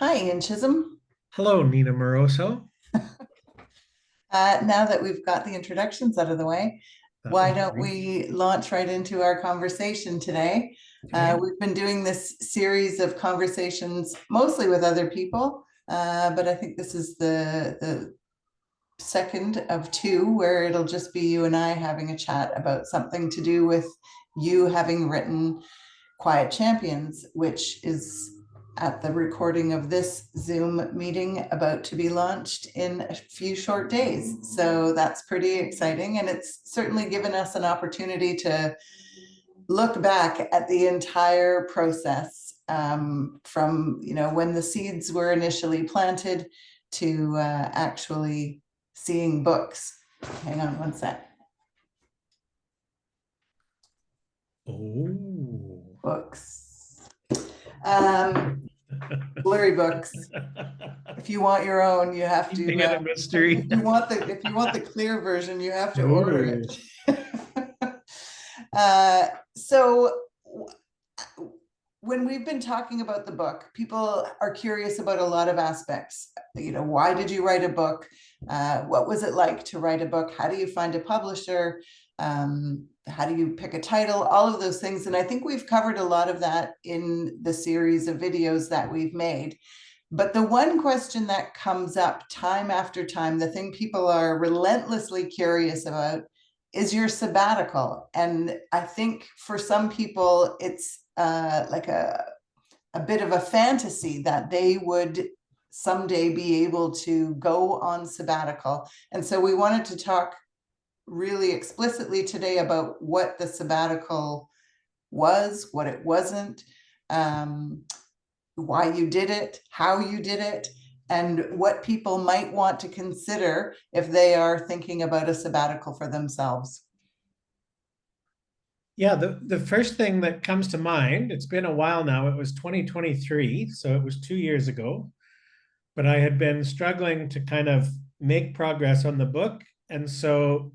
Hi, Ian Chisholm. Hello, Nina Moroso. Now that we've got the introductions out of the way, That why would be don't great. we launch right into our conversation today? Okay. We've been doing this series of conversations mostly with other people, but I think this is the second of two where it'll just be you and I having a chat about something to do with you having written Quiet Champions, which is at the recording of this Zoom meeting about to be launched in a few short days. So that's pretty exciting. And it's certainly given us an opportunity to look back at the entire process from, when the seeds were initially planted to actually seeing books. Hang on one sec. Oh. Books. Blurry books. If you want your own, you have to. Keeping it a mystery. If you want the clear version, you have to order Ooh. it. So when we've been talking about the book, people are curious about a lot of aspects. Why did you write a book? What was it like to write a book? How do you find a publisher? How do you pick a title? All of those things. And I think we've covered a lot of that in the series of videos that we've made. But the one question that comes up time after time, the thing people are relentlessly curious about is your sabbatical. And I think for some people, it's like a bit of a fantasy that they would someday be able to go on sabbatical. And so we wanted to talk really explicitly today about what the sabbatical was, what it wasn't, why you did it, how you did it, and what people might want to consider if they are thinking about a sabbatical for themselves. Yeah, the first thing that comes to mind, it's been a while now. It was 2023, so it was 2 years ago. But I had been struggling to kind of make progress on the book. And so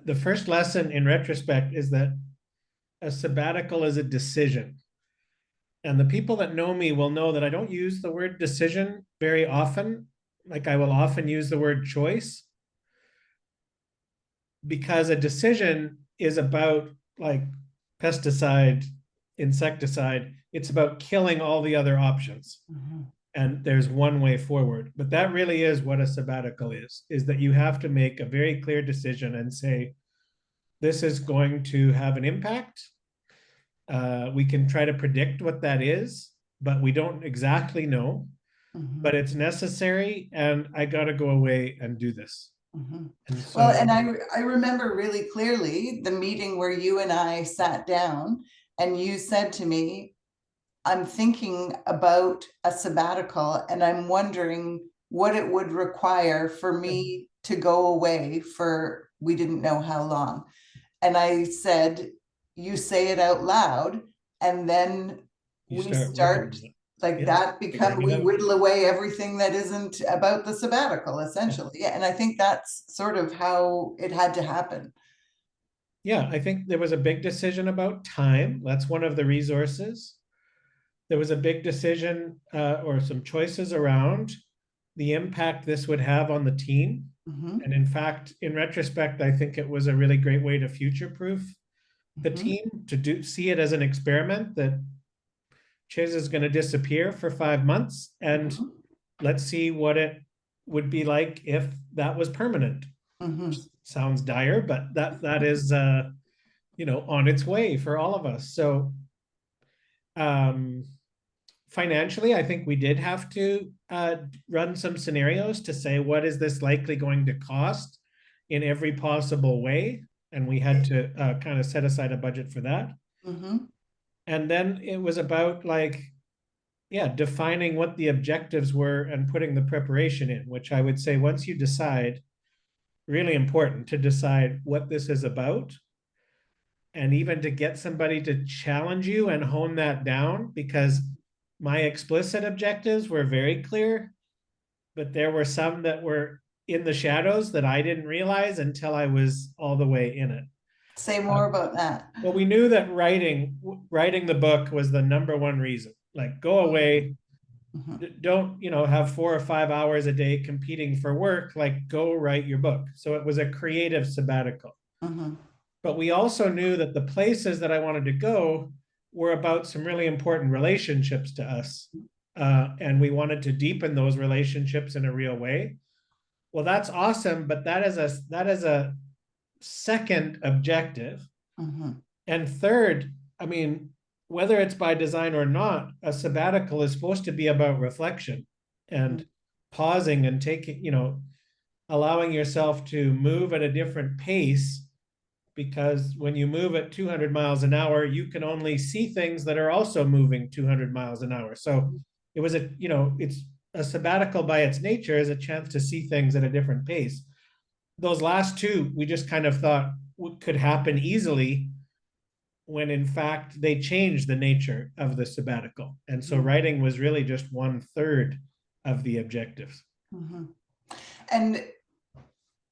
the first lesson in retrospect is that a sabbatical is a decision. And the people that know me will know that I don't use the word decision very often. Like I will often use the word choice because a decision is about like pesticide, insecticide. It's about killing all the other options. Mm-hmm. And there's one way forward. But that really is what a sabbatical is that you have to make a very clear decision and say, this is going to have an impact. We can try to predict what that is, but we don't exactly know. Mm-hmm. But it's necessary, and I got to go away and do this. Mm-hmm. And Well, so, and I remember really clearly the meeting where you and I sat down and you said to me, I'm thinking about a sabbatical and I'm wondering what it would require for me to go away for we didn't know how long. And I said, you say it out loud, and then you we start working start on it. like Yeah, that become figuring it we out. whittle away everything that isn't about the sabbatical Yeah. essentially. Yeah, and I think that's sort of how it had to happen. Yeah, I think there was a big decision about time. That's one of the resources. There was a big decision or some choices around the impact this would have on the team. Mm-hmm. And in fact, in retrospect, I think it was a really great way to future proof the Mm-hmm. team, to see it as an experiment that Chiz is going to disappear for 5 months, and Mm-hmm. let's see what it would be like if that was permanent. Mm-hmm. Sounds dire, but that is on its way for all of us. So um, financially, I think we did have to run some scenarios to say what is this likely going to cost in every possible way, and we had to kind of set aside a budget for that. Mm-hmm. And then it was about like, yeah, defining what the objectives were and putting the preparation in, which I would say once you decide, really important to decide what this is about, and even to get somebody to challenge you and hone that down, because my explicit objectives were very clear, but there were some that were in the shadows that I didn't realize until I was all the way in it. Say Uh, more about that. well, we knew that writing the book was the number one reason. Like, go away, Don't, have 4 or 5 hours a day competing for work, like go write your book. So it was a creative sabbatical. Mhm. But we also knew that the places that I wanted to go were about some really important relationships to us. And we wanted to deepen those relationships in a real way. Well, that's awesome, but that is a second objective. Mhm. And third, I mean, whether it's by design or not, a sabbatical is supposed to be about reflection and pausing and taking, allowing yourself to move at a different pace, because when you move at 200 miles an hour, you can only see things that are also moving 200 miles an hour. So it was it's a sabbatical by its nature is a chance to see things at a different pace. Those last two, we just kind of thought could happen easily, when in fact they changed the nature of the sabbatical. And so writing was really just 1/3 of the objectives. Mhm. And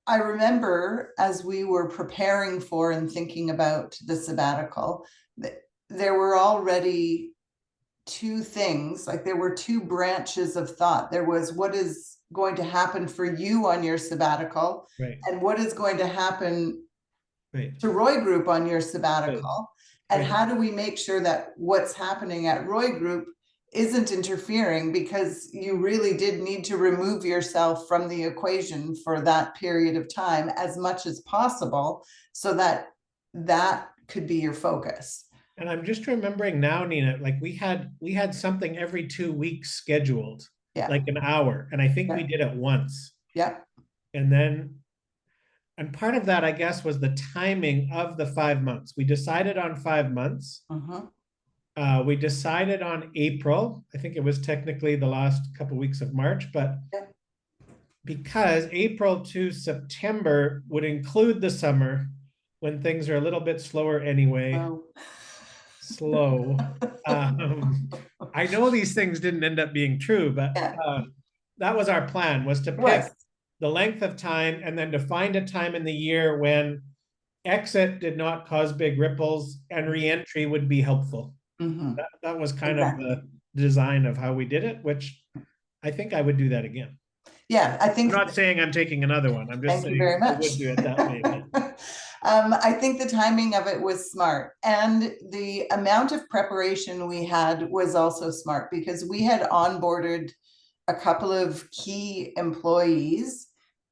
I remember as we were preparing for and thinking about the sabbatical, that there were already two things, like there were two branches of thought. There was what is going to happen for you on your sabbatical, Right. and what is going to happen Right. to Roy Group on your Right. sabbatical. And Right. how do we make sure that what's happening at Roy Group isn't interfering, because you really did need to remove yourself from the equation for that period of time as much as possible, so that that could be your focus. And I'm just remembering now, Nina, like we had something every 2 weeks scheduled, Yeah. like an hour. And I think we Yeah. did it once. Yeah. And part of that, I guess, was the timing of the 5 months. We decided on 5 months. Mhm. We decided on April. I think it was technically the last couple weeks of March, but Yeah. because April to September would include the summer, when things are a little bit slower anyway. Oh. Slow. I know these things didn't end up being true, but Yeah. that was our plan, was to It pick was. the length of time and then to find a time in the year when exit did not cause big ripples and reentry would be helpful. Mhm. That was kind of Exactly. the design of how we did it, which I think I would do that again. Yeah, I I'm think. not saying I'm taking another one. I'm just Thank you very saying I much. would do it that way. But I think the timing of it was smart, and the amount of preparation we had was also smart, because we had onboarded a couple of key employees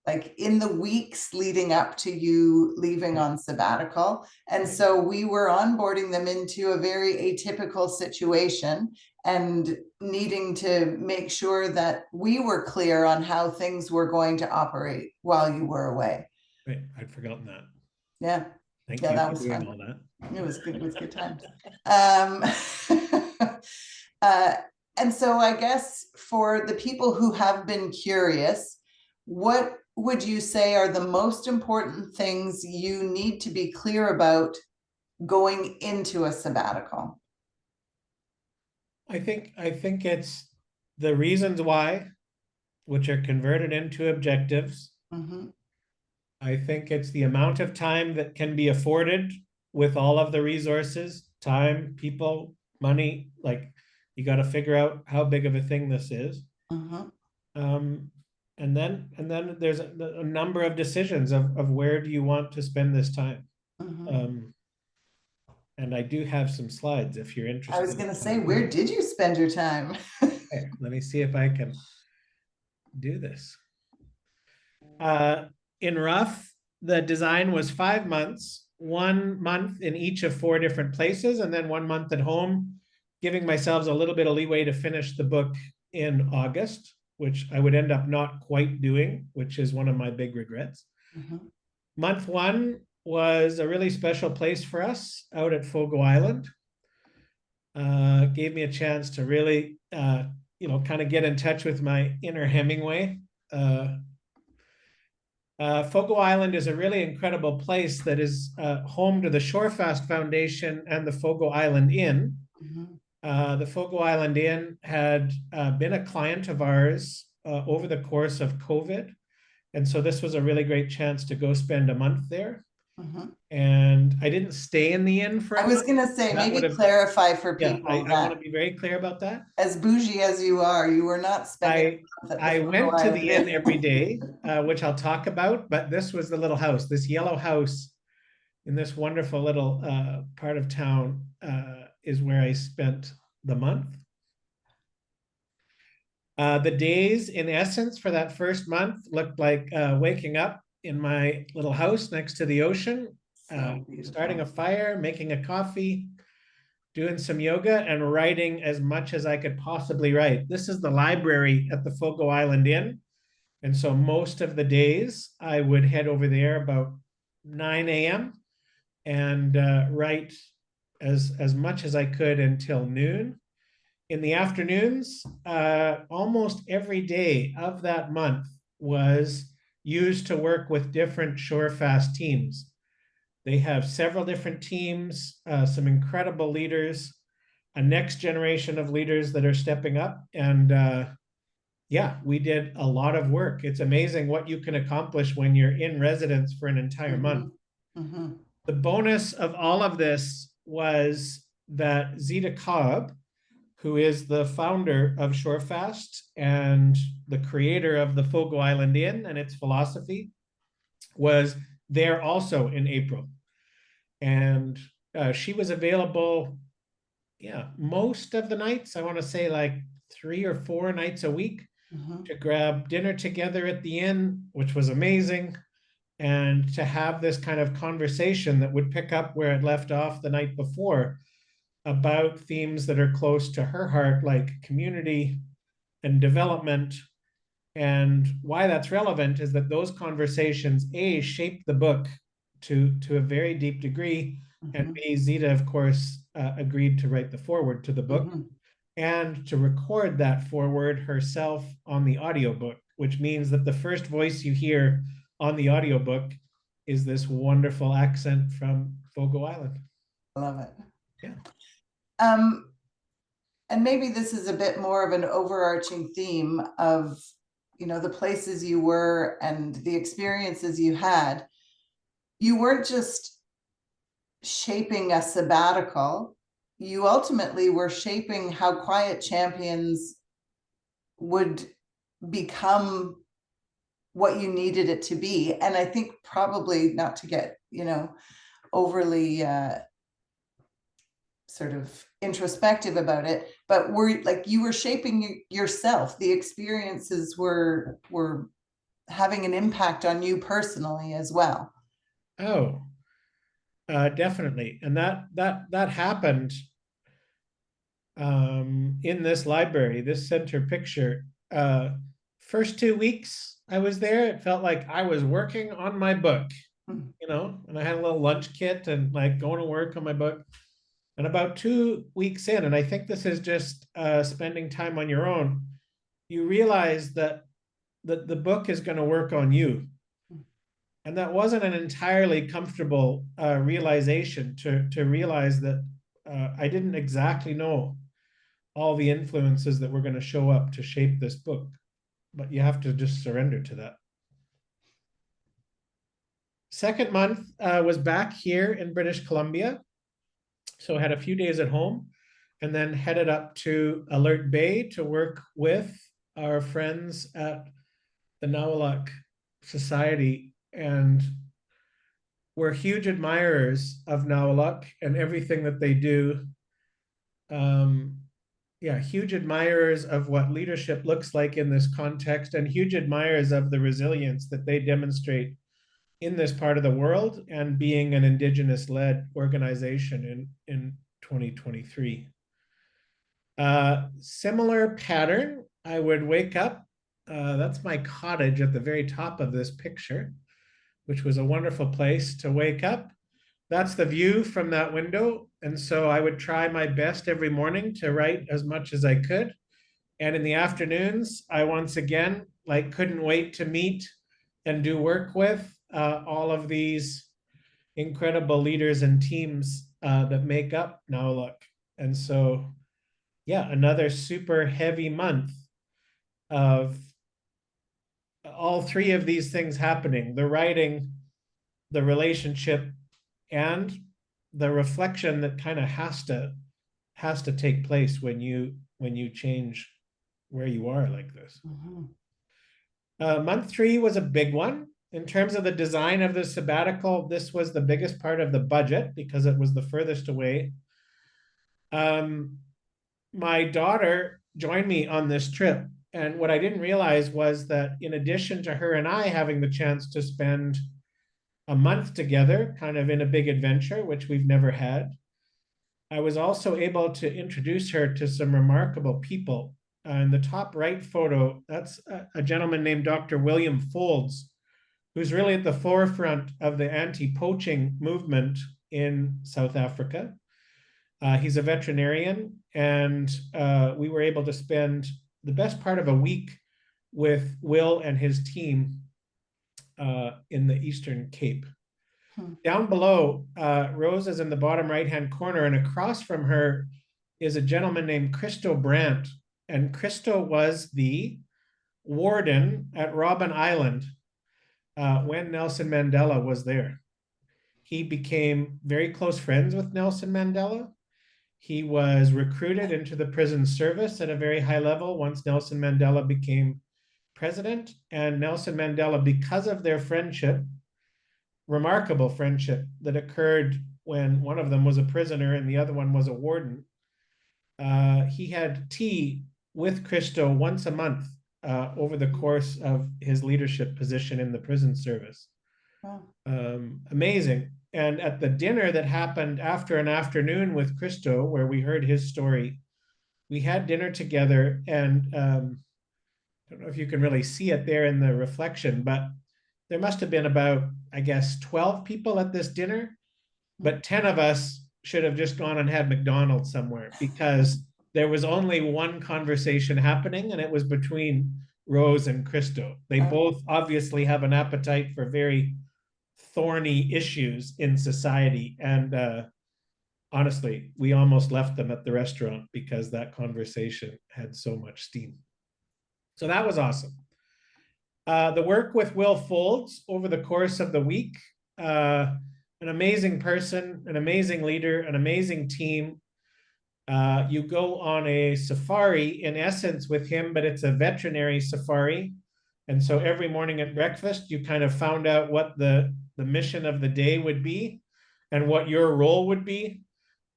like in the weeks leading up to you leaving on sabbatical. And so we were onboarding them into a very atypical situation and needing to make sure that we were clear on how things were going to operate while you were away. Right, I'd forgotten that. Yeah. Thank Yeah, you that for was doing fun. all that. It was good. It was good times. Uh, and so I guess for the people who have been curious, what would you say are the most important things you need to be clear about going into a sabbatical? I think it's the reasons why, which are converted into objectives. Mm-hmm. I think it's the amount of time that can be afforded with all of the resources, time, people, money. Like, you got to figure out how big of a thing this is. Mm-hmm. Um, and then there's a number of decisions of where do you want to spend this time. Mm-hmm. And I do have some slides if you're I was interested. going to say, where did you spend your time? Okay, let me see if I can do this. In rough, the design was 5 months, 1 month in each of 4 different places, and then 1 month at home, giving myself a little bit of leeway to finish the book in August, which I would end up not quite doing, which is one of my big regrets. Mm-hmm. Month one was a really special place for us out at Fogo Island. Gave me a chance to really, kind of get in touch with my inner Hemingway. Fogo Island is a really incredible place that is home to the Shorefast Foundation and the Fogo Island Inn. Mm-hmm. The Fogo Island Inn had been a client of ours over the course of COVID. And so this was a really great chance to go spend a month there. Mhm. And I didn't stay in the inn for I a was month. gonna say, That would maybe have, clarify for yeah, people I want to that be very clear about that. as bougie as you are, you were not spending I a month at the I Fogo went to Island the inn Inn. every day, which I'll talk about, but this was the little house, this yellow house in this wonderful little part of town is where I spent the month. The days, in essence, for that first month looked like waking up in my little house next to the ocean, So starting a beautiful. fire, making a coffee, doing some yoga, and writing as much as I could possibly write. This is the library at the Fogo Island Inn. And so most of the days I would head over there about 9 a.m. and write as much as I could until noon. In the afternoons, almost every day of that month was used to work with different Shorefast teams. They have several different teams, some incredible leaders, a next generation of leaders that are stepping up. And yeah, we did a lot of work. It's amazing what you can accomplish when you're in residence for an entire month. Mhm. Mhm. The bonus of all of this was that Zita Cobb, who is the founder of Shorefast and the creator of the Fogo Island Inn and its philosophy, was there also in April. And she was available, yeah, most of the nights. I want to say like 3 or 4 nights a week Mhm. to grab dinner together at the inn, which was amazing. And to have this kind of conversation that would pick up where it left off the night before about themes that are close to her heart, like community and development. And why that's relevant is that those conversations, A, shape the book to a very deep degree, and Mhm. B, Zita, of course, agreed to write the foreword to the book Mhm. and to record that foreword herself on the audiobook, which means that the first voice you hear on the audiobook is this wonderful accent from Fogo Island. Love it. Yeah. Um, and maybe this is a bit more of an overarching theme of, the places you were and the experiences you had. You weren't just shaping a sabbatical, you ultimately were shaping how Quiet Champions would become what you needed it to be. And I think probably not to get, overly sort of introspective about it, but you were shaping yourself. The experiences were having an impact on you personally as well. Oh, definitely. And that happened in this library, this center picture. First 2 weeks I was there, it felt like I was working on my book, Mm. and I had a little lunch kit and like going to work on my book. And about 2 weeks in, and I think this is just spending time on your own, you realize that the book is going to work on you. And that wasn't an entirely comfortable realization to realize that I didn't exactly know all the influences that were going to show up to shape this book, but you have to just surrender to that. Second month was back here in British Columbia. So I had a few days at home and then headed up to Alert Bay to work with our friends at the Nawalak Society. And we're huge admirers of Nawalak and everything that they do. Um, yeah, huge admirers of what leadership looks like in this context and huge admirers of the resilience that they demonstrate in this part of the world and being an Indigenous-led organization in 2023. Similar pattern, I would wake up. That's my cottage at the very top of this picture, which was a wonderful place to wake up. That's the view from that window. And so I would try my best every morning to write as much as I could. And in the afternoons, I once again couldn't wait to meet and do work with all of these incredible leaders and teams that make up Nawaluk. And so, yeah, another super heavy month of all three of these things happening: the writing, the relationship and the reflection that kind of has to take place when you change where you are like this. Mhm. Month 3 was a big one. In terms of the design of the sabbatical, this was the biggest part of the budget because it was the furthest away. My daughter joined me on this trip. And what I didn't realize was that in addition to her and I having the chance to spend a month together, kind of in a big adventure, which we've never had, I was also able to introduce her to some remarkable people. In the top right photo, that's a gentleman named Dr. William Folds, who's really at the forefront of the anti-poaching movement in South Africa. He's a veterinarian, and we were able to spend the best part of a week with Will and his team in the Eastern Cape. Down below, Rose is in the bottom right-hand corner, and across from her is a gentleman named Christo Brandt. And Christo was the warden at Robben Island when Nelson Mandela was there. He became very close friends with Nelson Mandela. He was recruited into the prison service at a very high level once Nelson Mandela became president. And Nelson Mandela, because of their friendship, remarkable friendship that occurred when one of them was a prisoner and the other one was a warden, he had tea with Christo once a month over the course of his leadership position in the prison service. Wow. Amazing. And at the dinner that happened after an afternoon with Christo, where we heard his story, we had dinner together. And I don't know if you can really see it there in the reflection, but there must have been about, I guess, 12 people at this dinner, but 10 of us should have just gone and had McDonald's somewhere because there was only one conversation happening, and it was between Rose and Christo. They both obviously have an appetite for very thorny issues in society. And honestly, we almost left them at the restaurant because that conversation had so much steam. So that was awesome. The work with Will Folds over the course of the week, an amazing person, an amazing leader, an amazing team. You go on a safari in essence with him, but it's a veterinary safari. And so every morning at breakfast, you kind of found out what the mission of the day would be and what your role would be.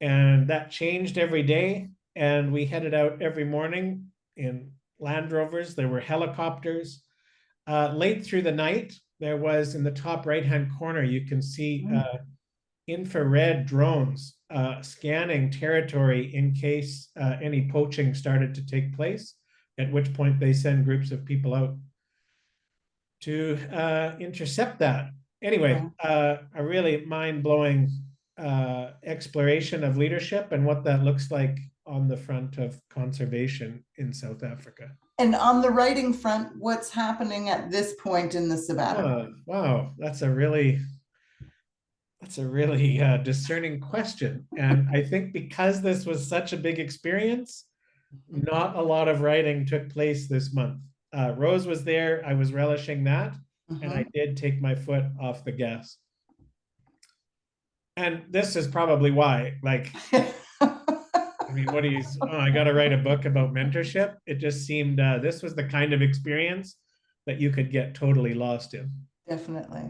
And that changed every day. And we headed out every morning in Land Rovers. There were helicopters. Late through the night, there was in the top right-hand corner, you can see infrared drones scanning territory in case any poaching started to take place, at which point they send groups of people out to intercept that. Anyway, a really mind-blowing exploration of leadership and what that looks like on the front of conservation in South Africa. And on the writing front, what's happening at this point in the sabbatical? Wow, that's a really discerning question. And I think because this was such a big experience, not a lot of writing took place this month. Rose was there. I was relishing that. And I did take my foot off the gas. And this is probably why, like, I mean, what do you, I got to write a book about mentorship. It just seemed this was the kind of experience that you could get totally lost in. Definitely.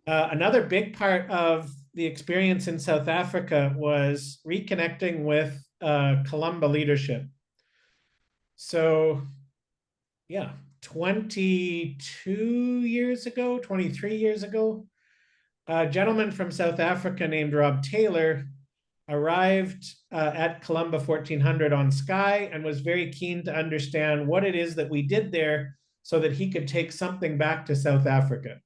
Another big part of the experience in South Africa was reconnecting with Columba leadership. So, yeah, 22 years ago, 23 years ago, a gentleman from South Africa named Rob Taylor arrived at Columba 1400 on Skye and was very keen to understand what it is that we did there so that he could take something back to South Africa.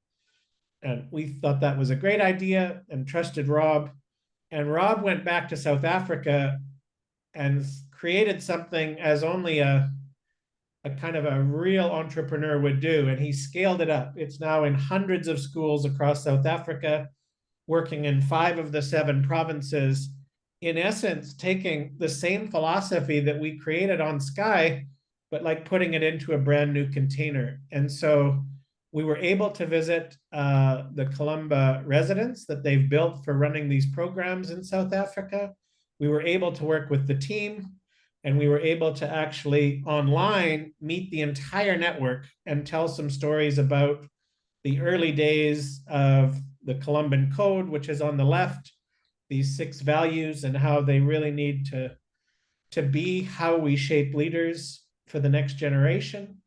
And we thought that was a great idea and trusted Rob. And Rob went back to South Africa and created something as only a kind of a real entrepreneur would do. And he scaled it up. It's now in hundreds of schools across South Africa, working in 5 of the 7 provinces, in essence, taking the same philosophy that we created on Skye, but like putting it into a brand new container. And so we were able to visit the Columba residence that they've built for running these programs in South Africa. We were able to work with the team, and we were able to actually online meet the entire network and tell some stories about the early days of the Columban Code, which is on the left, these 6 values and how they really need to be how we shape leaders for the next generation.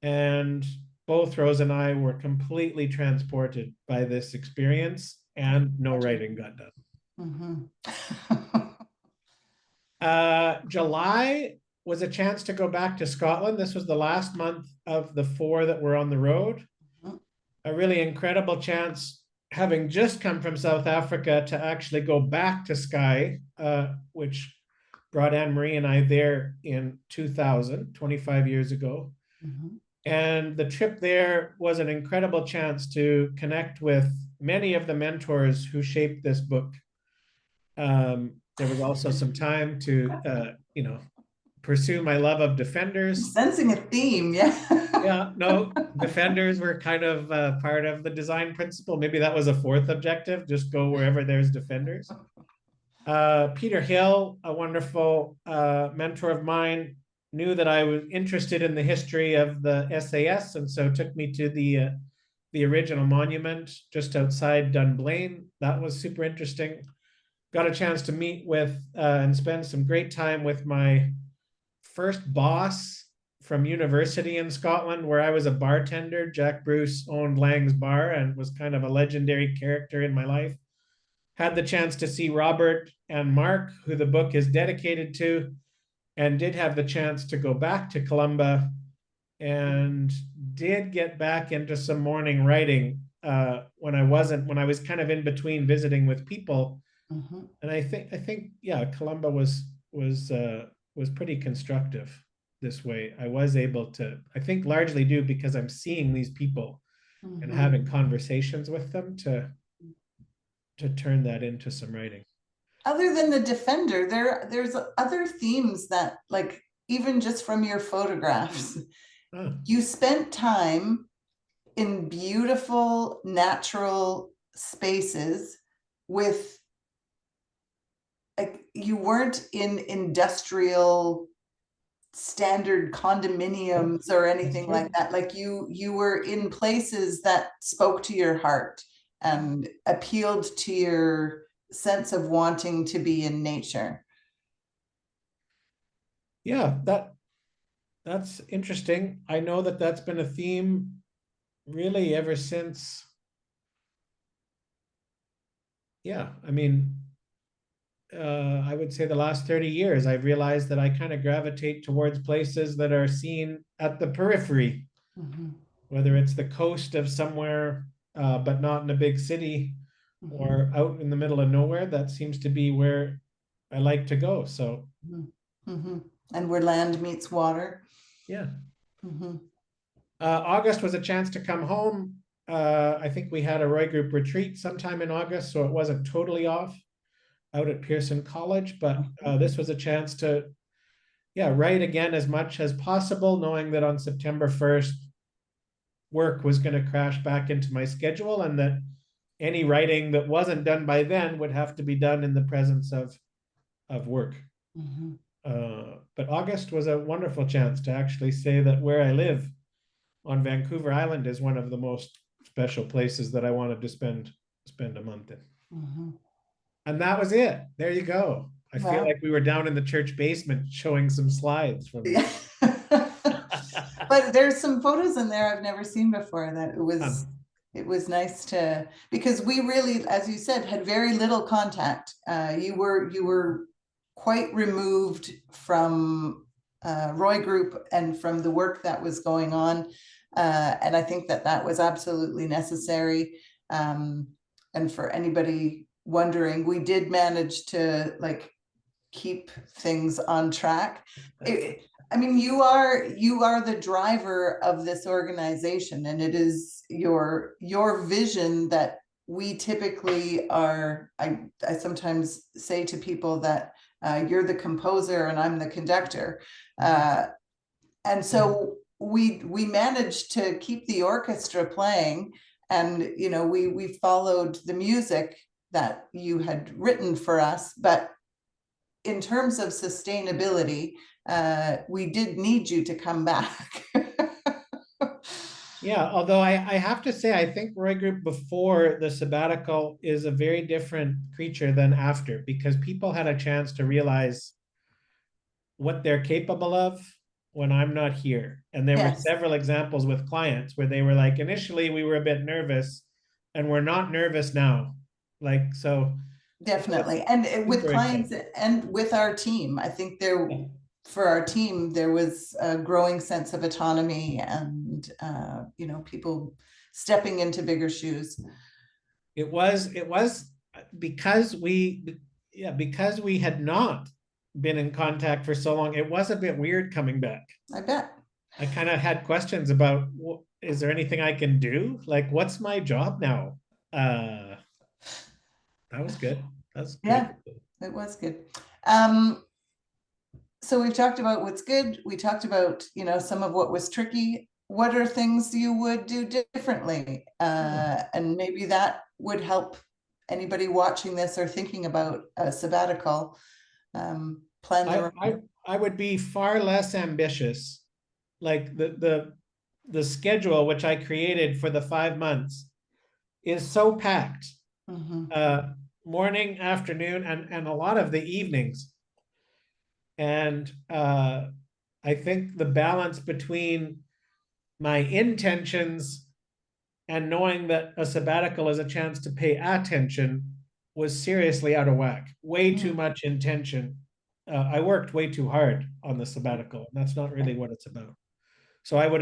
And both Rose and I were completely transported by this experience, and no writing got done. July was a chance to go back to Scotland. This was the last month of the 4 that were on the road. A really incredible chance, having just come from South Africa, to actually go back to Skye, which brought Anne-Marie and I there in 2000, 25 years ago. And the trip there was an incredible chance to connect with many of the mentors who shaped this book. There was also some time to, pursue my love of Defenders. Sensing a theme, yeah. Yeah, no, Defenders were kind of part of the design principle. Maybe that was a 4th objective, just go wherever there's Defenders. Peter Hill, a wonderful mentor of mine, knew that I was interested in the history of the SAS, and so took me to the original monument just outside Dunblane. That was super interesting. Got a chance to meet with and spend some great time with my first boss from university in Scotland, where I was a bartender. Jack Bruce owned Lang's Bar and was kind of a legendary character in my life. Had the chance to see Robert and Mark, who the book is dedicated to, and did have the chance to go back to Columba, and did get back into some morning writing when I was kind of in between visiting with people. And I think yeah, Columba was pretty constructive this way. I was able to, I think, largely due because I'm seeing these people and having conversations with them to turn that into some writing. Other than the Defender, there's other themes that, like, even just from your photographs, you spent time in beautiful natural spaces with, like, you weren't in industrial standard condominiums or anything like that. Like, you were in places that spoke to your heart and appealed to your sense of wanting to be in nature. Yeah, that's interesting. I know that that's been a theme really ever since. Yeah, I mean, I would say the last 30 years, I've realized that I kind of gravitate towards places that are seen at the periphery, whether it's the coast of somewhere, but not in a big city, or out in the middle of nowhere. That seems to be where I like to go. So, and where land meets water. Yeah. August was a chance to come home. I think we had a Roy Group retreat sometime in August, so it wasn't totally off out at Pearson College, but this was a chance to, write again as much as possible, knowing that on September 1st, work was going to crash back into my schedule, and that any writing that wasn't done by then would have to be done in the presence of work. But August was a wonderful chance to actually say that where I live on Vancouver Island is one of the most special places that I wanted to spend a month in. And that was it. There you go. I feel like we were down in the church basement showing some slides from But there's some photos in there I've never seen before. That it was nice to, because we really, as you said, had very little contact. You were quite removed from Roy Group and from the work that was going on. And I think that was absolutely necessary. And for anybody wondering, we did manage to, like, keep things on track. I mean, you are the driver of this organization, and it is your vision that we typically are. I sometimes say to people that you're the composer and I'm the conductor. And so we managed to keep the orchestra playing, and we followed the music that you had written for us, but in terms of sustainability, we did need you to come back. Yeah, although I have to say, I think Roy Group before the sabbatical is a very different creature than after, because people had a chance to realize what they're capable of when I'm not here. And there were Yes, several examples with clients where they were like, initially we were a bit nervous and we're not nervous now. Like, so it's definitely. And with super clients exciting. and with our team, I think there, Yeah. for our team, there was a growing sense of autonomy and, people stepping into bigger shoes. It was because because we had not been in contact for so long, it was a bit weird coming back. I bet. I kind of had questions about, is there anything I can do? Like, what's my job now? Uh, that was good. That's Yeah, great. it was good. Um, so we've talked about what's good. We talked about, some of what was tricky. What are things you would do differently? Hmm. And maybe that would help anybody watching this or thinking about a sabbatical, plan I, their I I would be far less ambitious. Like the schedule which I created for the 5 months is so packed. own. Uh, Morning, afternoon, and a lot of the evenings. And I think the balance between my intentions and knowing that a sabbatical is a chance to pay attention was seriously out of whack. Way too Mhm. much intention. I worked way too hard on the sabbatical. And that's not really what it's about. So I would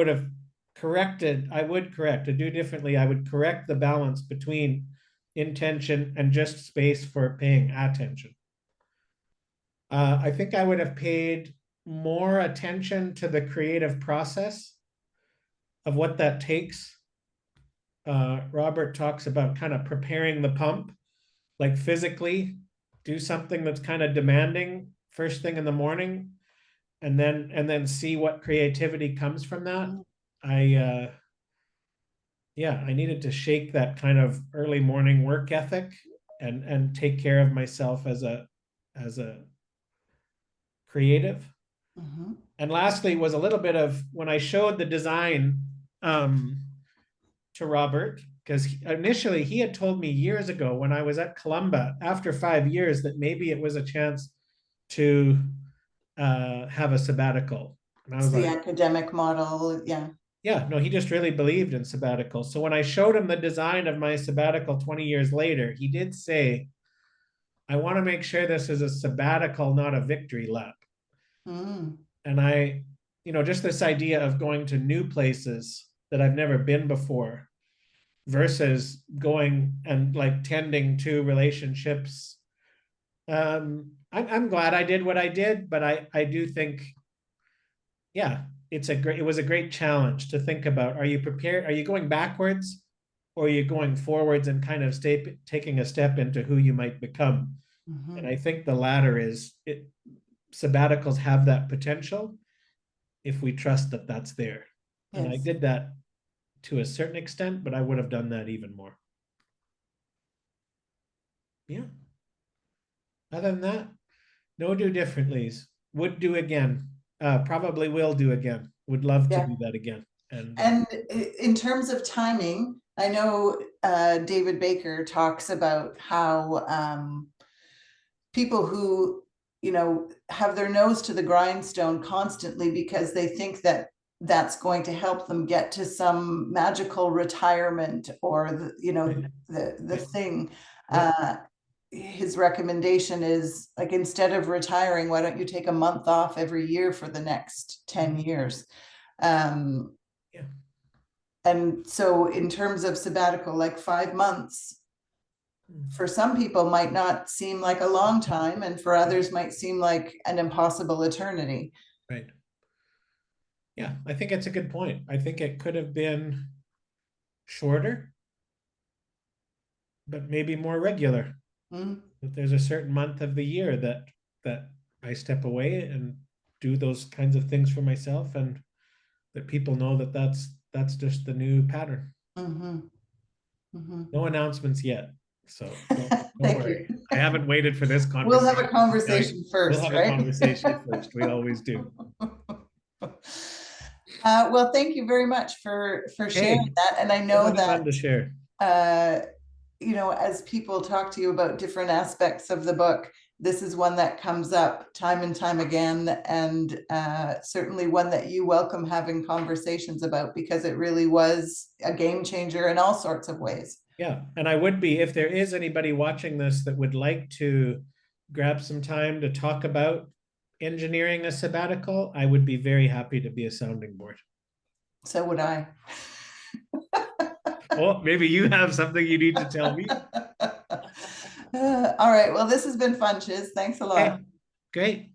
have corrected, I would correct, to do differently. I would correct the balance between intention and just space for paying attention. I think I would have paid more attention to the creative process of what that takes. Robert talks about kind of preparing the pump, like physically, do something that's kind of demanding first thing in the morning, and then see what creativity comes from that. I yeah, I needed to shake that kind of early morning work ethic and take care of myself as a creative. Mhm. And lastly was a little bit of when I showed the design um, to Robert, because initially he had told me years ago when I was at Columba after 5 years that maybe it was a chance to have a sabbatical. And I It's was the like, academic model. Yeah. yeah, no, he just really believed in sabbatical. So when I showed him the design of my sabbatical 20 years later, he did say, I want to make sure this is a sabbatical, not a victory lap. Mm. And just this idea of going to new places that I've never been before versus going and like tending to relationships. I'm glad I did what I did, but I do think, yeah, it was a great challenge to think about. Are you prepared? Are you going backwards, or are you going forwards and kind of taking a step into who you might become? And Mhm. I think the latter is it. Sabbaticals have that potential if we trust that that's there. And I Yes. did that to a certain extent, but I would have done that even more. Yeah. Other than that, no do differentlies. Would do again. Probably will do again. Would love to Yeah. do that again. And And in terms of timing, I know David Baker talks about how people who, have their nose to the grindstone constantly because they think that that's going to help them get to some magical retirement or right, the right, thing. yep, His recommendation is like, instead of retiring, why don't you take a month off every year for the next 10 mhm, years? Um, yeah, and so in terms of sabbatical, like 5 months mm, for some people might not seem like a long time, and for others might seem like an impossible eternity. right. Yeah, I think it's a good point. I think it could have been shorter, but maybe more regular. Mm, That there's a certain month of the year that I step away and do those kinds of things for myself, and that people know that that's just the new pattern. Mhm, mhm. No announcements yet. So don't Thank you. worry. I haven't waited for this We'll have conversation a to tell you. conversation We'll first, have a right? conversation first. We always do. Well, thank you very much for sharing Hey, that. And I so know much that fun to share. uh, as people talk to you about different aspects of the book, this is one that comes up time and time again, and certainly one that you welcome having conversations about because it really was a game changer in all sorts of ways. Yeah, and I would be, if there is anybody watching this that would like to grab some time to talk about engineering a sabbatical, I would be very happy to be a sounding board. So would I. Oh, maybe you have something you need to tell me. All right. Well, this has been fun, Chiz. Thanks a lot. Okay, great.